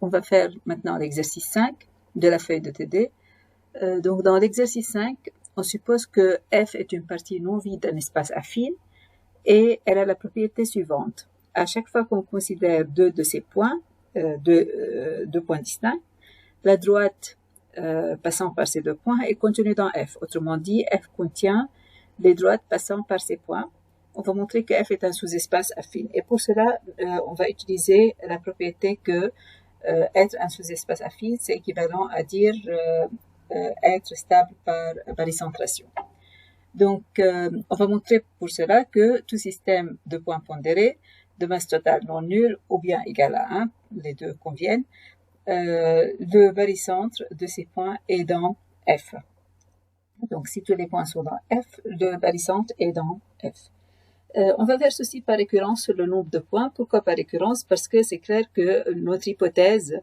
on va faire maintenant l'exercice 5 de la feuille de TD. Donc, dans l'exercice 5, on suppose que F est une partie non vide d'un espace affine et elle a la propriété suivante. À chaque fois qu'on considère deux de ces points, deux points distincts, la droite passant par ces deux points est contenue dans F. Autrement dit, F contient les droites passant par ces points. On va montrer que F est un sous-espace affine. Et pour cela, on va utiliser la propriété que être un sous-espace affine, c'est équivalent à dire être stable par barycentration. Donc, on va montrer pour cela que tout système de points pondérés de masse totale non nulle ou bien égale à 1, les deux conviennent, le barycentre de ces points est dans F. Donc, si tous les points sont dans F, le barycentre est dans F. On va faire ceci par récurrence sur le nombre de points. Pourquoi par récurrence? Parce que c'est clair que notre hypothèse,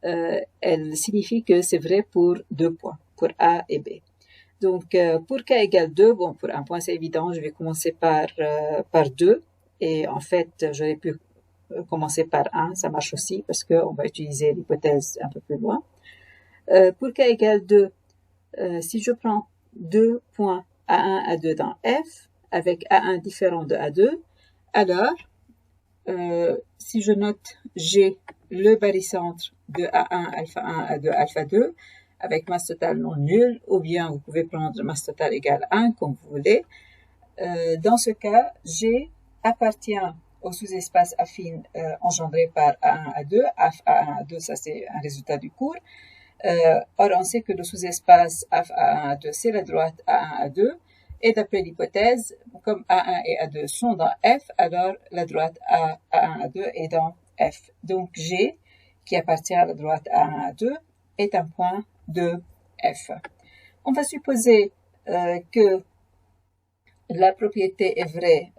elle signifie que c'est vrai pour deux points, pour A et B. Donc, pour K égale 2, bon, pour un point, c'est évident, je vais commencer par 2. Et en fait, j'aurais pu commencer par 1, ça marche aussi, parce qu'on va utiliser l'hypothèse un peu plus loin. Pour K égale 2, si je prends deux points A1, A2 dans F, avec A1 différent de A2, alors, si je note G, le barycentre de A1, alpha 1, A2, alpha 2, avec masse totale non nulle, ou bien vous pouvez prendre masse totale égale 1, comme vous voulez. Dans ce cas, G appartient au sous-espace affine engendré par A1, A2. A1, A2, ça c'est un résultat du cours. Or, on sait que le sous-espace A1, A2, c'est la droite A1, A2. Et d'après l'hypothèse, comme A1 et A2 sont dans F, alors la droite A1, A2 est dans F. Donc G, qui appartient à la droite A1, A2, est un point de F. On va supposer que la propriété est vraie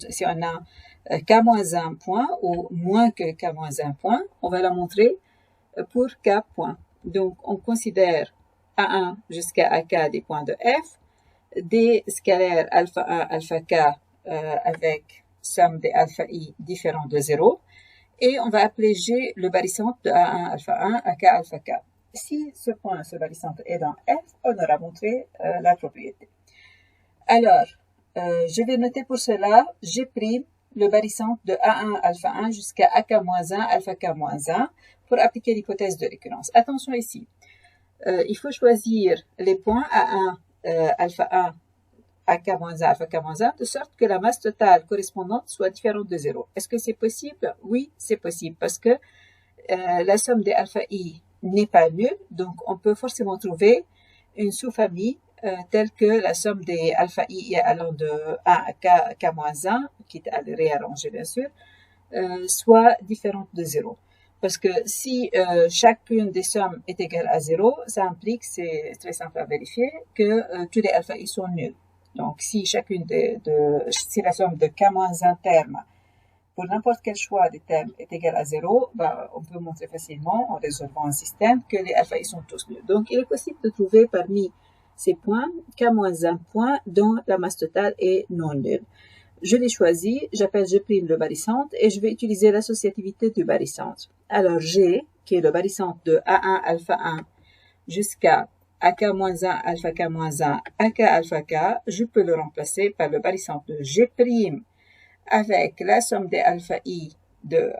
si on a K-1 point ou moins que K-1 point. On va la montrer pour K point. Donc, on considère A1 jusqu'à AK des points de F, des scalaires alpha 1, alpha K avec somme des alpha I différents de 0. Et on va appeler G le barycentre de A1, alpha 1, AK, alpha K. Si ce point, ce barycentre est dans F, on aura montré la propriété. Alors, je vais noter pour cela G' le barycentre de A1, alpha 1 jusqu'à AK-1, alpha K-1 pour appliquer l'hypothèse de récurrence. Attention ici, il faut choisir les points A1, alpha 1, AK-1, alpha K-1, de sorte que la masse totale correspondante soit différente de 0. Est-ce que c'est possible? Oui, c'est possible, parce que la somme des alpha I n'est pas nulle, donc on peut forcément trouver une sous-famille telle que la somme des alpha I allant de 1 à K-1, qui est réarrangée bien sûr, soit différente de 0. Parce que si chacune des sommes est égale à 0, ça implique, c'est très simple à vérifier, que tous les alpha I sont nuls. Donc, si si la somme de K-1 termes pour n'importe quel choix des termes est égale à 0, on peut montrer facilement, en résolvant un système, que les alpha I sont tous nuls. Donc, il est possible de trouver parmi ces points K-1 point dont la masse totale est non nulle. Je l'ai choisi, j'appelle G' le barycentre et je vais utiliser l'associativité du barycentre. Alors, G, qui est le barycentre de A1 alpha 1 jusqu'à AK-1 alpha K-1 AK alpha K, je peux le remplacer par le barycentre de G' avec la somme des alpha I de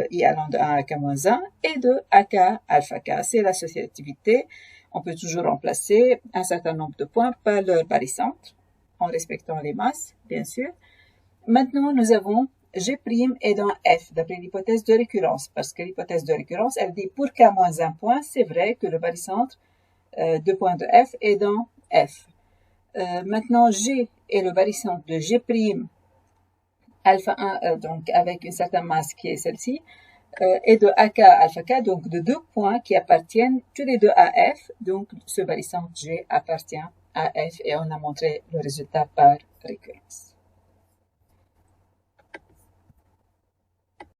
I allant de 1 à K-1 et de AK alpha K. C'est l'associativité. On peut toujours remplacer un certain nombre de points par leur barycentre, en respectant les masses, bien sûr. Maintenant, nous avons G' est dans F, d'après l'hypothèse de récurrence, parce que l'hypothèse de récurrence, elle dit pour K-1 point, c'est vrai que le barycentre de points de F est dans F. Maintenant, G est le barycentre de G' alpha 1, donc avec une certaine masse qui est celle-ci, et de AK alpha K, donc de deux points qui appartiennent tous les deux à F, donc ce barycentre G appartient à F et on a montré le résultat par récurrence.